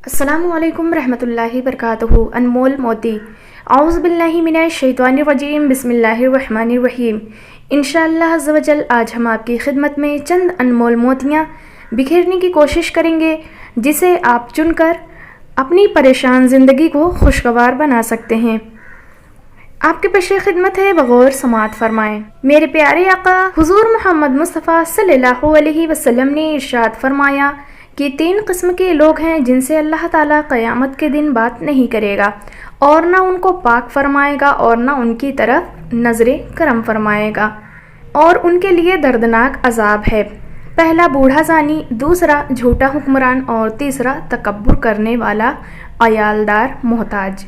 السلام علیکم رحمۃ اللہ وبرکاتہ۔ انمول موتی۔ اعوذ باللہ من الشیطان الرجیم، بسم اللہ الرحمن الرحیم۔ انشاءاللہ عز و جل آج ہم آپ کی خدمت میں چند انمول موتیاں بکھیرنے کی کوشش کریں گے، جسے آپ چن کر اپنی پریشان زندگی کو خوشگوار بنا سکتے ہیں۔ آپ کے پیش خدمت ہے، بغور سماعت فرمائیں۔ میرے پیارے آقا حضور محمد مصطفیٰ صلی اللہ علیہ وسلم نے ارشاد فرمایا کہ 3 قسم کے لوگ ہیں جن سے اللہ تعالیٰ قیامت کے دن بات نہیں کرے گا، اور نہ ان کو پاک فرمائے گا اور نہ ان کی طرف نظر کرم فرمائے گا، اور ان کے لیے دردناک عذاب ہے۔ پہلا بوڑھا زانی، دوسرا جھوٹا حکمران، اور تیسرا تکبر کرنے والا عیالدار محتاج۔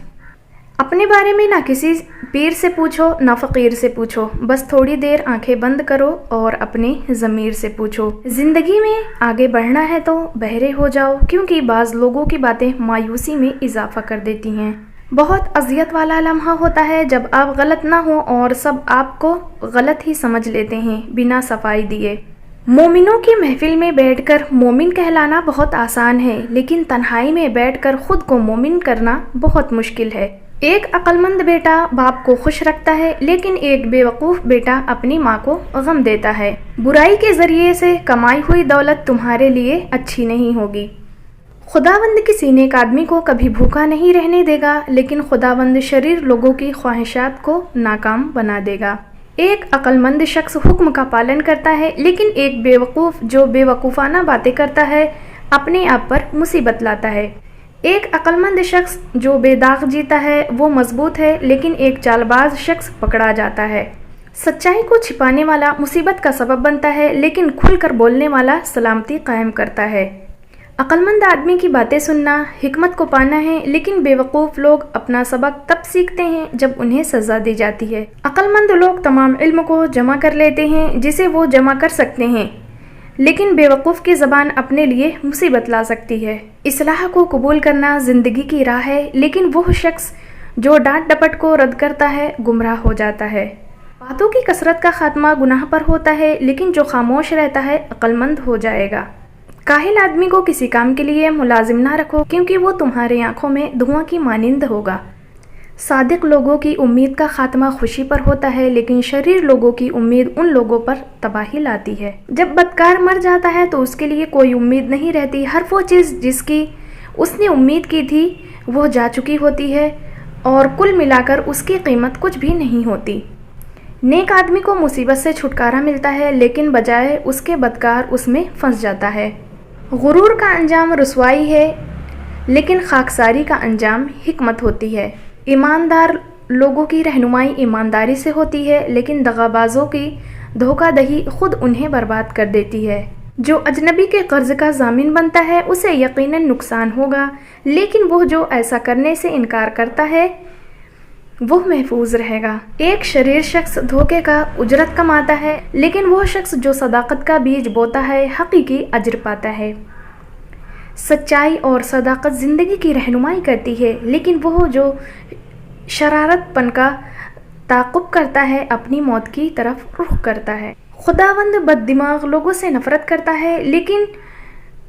اپنے بارے میں نہ کسی پیر سے پوچھو نہ فقیر سے پوچھو، بس تھوڑی دیر آنکھیں بند کرو اور اپنے ضمیر سے پوچھو۔ زندگی میں آگے بڑھنا ہے تو بہرے ہو جاؤ، کیونکہ بعض لوگوں کی باتیں مایوسی میں اضافہ کر دیتی ہیں۔ بہت اذیت والا لمحہ ہوتا ہے جب آپ غلط نہ ہوں اور سب آپ کو غلط ہی سمجھ لیتے ہیں بنا صفائی دیے۔ مومنوں کی محفل میں بیٹھ کر مومن کہلانا بہت آسان ہے، لیکن تنہائی میں بیٹھ کر خود کو مومن کرنا بہت مشکل ہے۔ ایک عقل مند بیٹا باپ کو خوش رکھتا ہے، لیکن ایک بے وقوف بیٹا اپنی ماں کو غم دیتا ہے۔ برائی کے ذریعے سے کمائی ہوئی دولت تمہارے لیے اچھی نہیں ہوگی۔ خداوند کسی نیک آدمی کو کبھی بھوکا نہیں رہنے دے گا، لیکن خداوند شریر لوگوں کی خواہشات کو ناکام بنا دے گا۔ ایک عقل مند شخص حکم کا پالن کرتا ہے، لیکن ایک بے وقوف جو بے وقوفانہ باتیں کرتا ہے اپنے آپ پر مصیبت لاتا ہے۔ ایک عقل مند شخص جو بے داغ جیتا ہے وہ مضبوط ہے، لیکن ایک چال باز شخص پکڑا جاتا ہے۔ سچائی کو چھپانے والا مصیبت کا سبب بنتا ہے، لیکن کھل کر بولنے والا سلامتی قائم کرتا ہے۔ عقل مند آدمی کی باتیں سننا حکمت کو پانا ہے، لیکن بے وقوف لوگ اپنا سبق تب سیکھتے ہیں جب انہیں سزا دی جاتی ہے۔ عقل مند لوگ تمام علم کو جمع کر لیتے ہیں جسے وہ جمع کر سکتے ہیں، لیکن بے وقوف کی زبان اپنے لیے مصیبت لا سکتی ہے۔ اصلاح کو قبول کرنا زندگی کی راہ ہے، لیکن وہ شخص جو ڈانٹ ڈپٹ کو رد کرتا ہے گمراہ ہو جاتا ہے۔ باتوں کی کثرت کا خاتمہ گناہ پر ہوتا ہے، لیکن جو خاموش رہتا ہے عقل مند ہو جائے گا۔ کاہل آدمی کو کسی کام کے لیے ملازم نہ رکھو، کیونکہ وہ تمہاری آنکھوں میں دھواں کی مانند ہوگا۔ صادق لوگوں کی امید کا خاتمہ خوشی پر ہوتا ہے، لیکن شریر لوگوں کی امید ان لوگوں پر تباہی لاتی ہے۔ جب بدکار مر جاتا ہے تو اس کے لیے کوئی امید نہیں رہتی، ہر وہ چیز جس کی اس نے امید کی تھی وہ جا چکی ہوتی ہے، اور کل ملا کر اس کی قیمت کچھ بھی نہیں ہوتی۔ نیک آدمی کو مصیبت سے چھٹکارا ملتا ہے، لیکن بجائے اس کے بدکار اس میں پھنس جاتا ہے۔ غرور کا انجام رسوائی ہے، لیکن خاکساری کا انجام حکمت ہوتی ہے۔ ایماندار لوگوں کی رہنمائی ایمانداری سے ہوتی ہے، لیکن دغا بازوں کی دھوکہ دہی خود انہیں برباد کر دیتی ہے۔ جو اجنبی کے قرض کا ضامن بنتا ہے اسے یقیناً نقصان ہوگا، لیکن وہ جو ایسا کرنے سے انکار کرتا ہے وہ محفوظ رہے گا۔ ایک شریر شخص دھوکے کا اجرت کماتا ہے، لیکن وہ شخص جو صداقت کا بیج بوتا ہے حقیقی اجر پاتا ہے۔ سچائی اور صداقت زندگی کی رہنمائی کرتی ہے، لیکن وہ جو شرارت پن کا تعاقب کرتا ہے اپنی موت کی طرف رخ کرتا ہے۔ خداوند بد دماغ لوگوں سے نفرت کرتا ہے، لیکن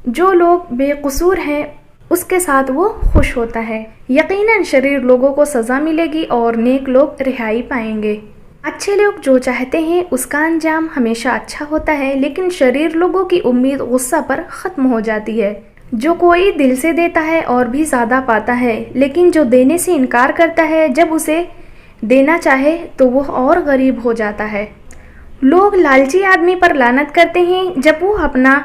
جو لوگ بے قصور ہیں اس کے ساتھ وہ خوش ہوتا ہے۔ یقیناً شریر لوگوں کو سزا ملے گی اور نیک لوگ رہائی پائیں گے۔ اچھے لوگ جو چاہتے ہیں اس کا انجام ہمیشہ اچھا ہوتا ہے، لیکن شریر لوگوں کی امید غصہ پر ختم ہو جاتی ہے۔ جو کوئی دل سے دیتا ہے اور بھی زیادہ پاتا ہے، لیکن جو دینے سے انکار کرتا ہے جب اسے دینا چاہے تو وہ اور غریب ہو جاتا ہے۔ لوگ لالچی آدمی پر لعنت کرتے ہیں جب وہ اپنا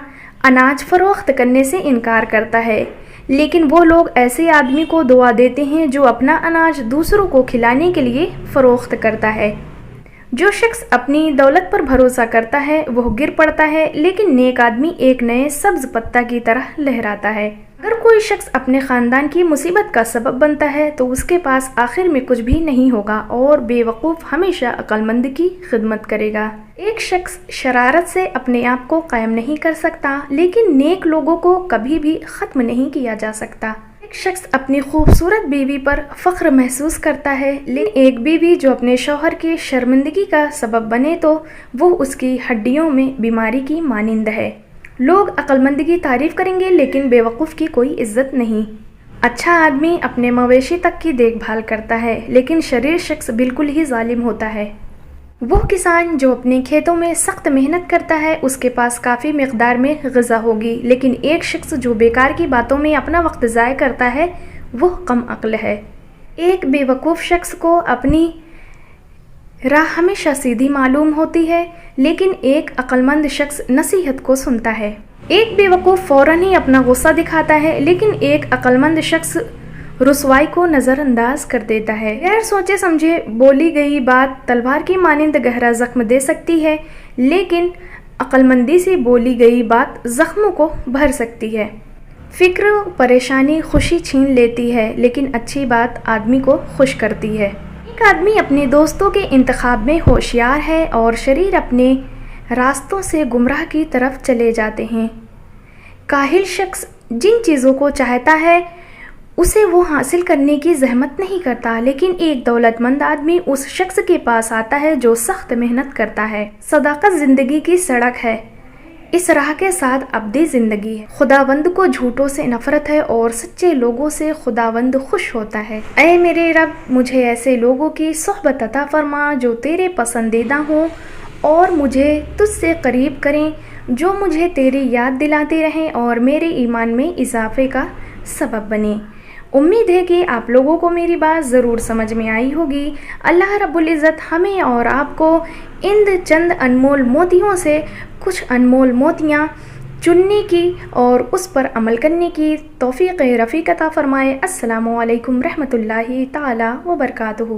اناج فروخت کرنے سے انکار کرتا ہے، لیکن وہ لوگ ایسے آدمی کو دعا دیتے ہیں جو اپنا اناج دوسروں کو کھلانے کے لیے فروخت کرتا ہے۔ جو شخص اپنی دولت پر بھروسہ کرتا ہے وہ گر پڑتا ہے، لیکن نیک آدمی ایک نئے سبز پتا کی طرح لہراتا ہے۔ اگر کوئی شخص اپنے خاندان کی مصیبت کا سبب بنتا ہے تو اس کے پاس آخر میں کچھ بھی نہیں ہوگا، اور بے وقوف ہمیشہ عقل مند کی خدمت کرے گا۔ ایک شخص شرارت سے اپنے آپ کو قائم نہیں کر سکتا، لیکن نیک لوگوں کو کبھی بھی ختم نہیں کیا جا سکتا۔ ایک شخص اپنی خوبصورت بیوی پر فخر محسوس کرتا ہے، لیکن ایک بیوی جو اپنے شوہر کی شرمندگی کا سبب بنے تو وہ اس کی ہڈیوں میں بیماری کی مانند ہے۔ لوگ عقل مند کی تعریف کریں گے، لیکن بے وقوف کی کوئی عزت نہیں۔ اچھا آدمی اپنے مویشی تک کی دیکھ بھال کرتا ہے، لیکن شریر شخص بالکل ہی ظالم ہوتا ہے۔ وہ کسان جو اپنے کھیتوں میں سخت محنت کرتا ہے، اس کے پاس کافی مقدار میں غذا ہوگی، لیکن ایک شخص جو بیکار کی باتوں میں اپنا وقت ضائع کرتا ہے وہ کم عقل ہے۔ ایک بے وقوف شخص کو اپنی راہ ہمیشہ سیدھی معلوم ہوتی ہے، لیکن ایک عقل مند شخص نصیحت کو سنتا ہے۔ ایک بے وقوف فوراً ہی اپنا غصہ دکھاتا ہے، لیکن ایک عقل مند شخص رسوائی کو نظر انداز کر دیتا ہے۔ غیر سوچے سمجھے بولی گئی بات تلوار کی مانند گہرا زخم دے سکتی ہے، لیکن عقل مندی سے بولی گئی بات زخموں کو بھر سکتی ہے۔ فکر پریشانی خوشی چھین لیتی ہے، لیکن اچھی بات آدمی کو خوش کرتی ہے۔ ایک آدمی اپنے دوستوں کے انتخاب میں ہوشیار ہے اور شریر اپنے راستوں سے گمراہ کی طرف چلے جاتے ہیں۔ کاہل شخص جن چیزوں کو چاہتا ہے اسے وہ حاصل کرنے کی زحمت نہیں کرتا، لیکن ایک دولت مند آدمی اس شخص کے پاس آتا ہے جو سخت محنت کرتا ہے۔ صداقت زندگی کی سڑک ہے، اس راہ کے ساتھ ابدی زندگی ہے۔ خداوند کو جھوٹوں سے نفرت ہے اور سچے لوگوں سے خداوند خوش ہوتا ہے۔ اے میرے رب، مجھے ایسے لوگوں کی صحبت عطا فرما جو تیرے پسندیدہ ہوں اور مجھے تجھ سے قریب کریں، جو مجھے تیری یاد دلاتے رہیں اور میرے ایمان میں اضافے کا سبب بنیں۔ امید ہے کہ آپ لوگوں کو میری بات ضرور سمجھ میں آئی ہوگی۔ اللہ رب العزت ہمیں اور آپ کو ان چند انمول موتیوں سے کچھ انمول موتیاں چننے کی اور اس پر عمل کرنے کی توفیق رفیق عطا فرمائے۔ السلام علیکم رحمۃ اللہ تعالی وبرکاتہ۔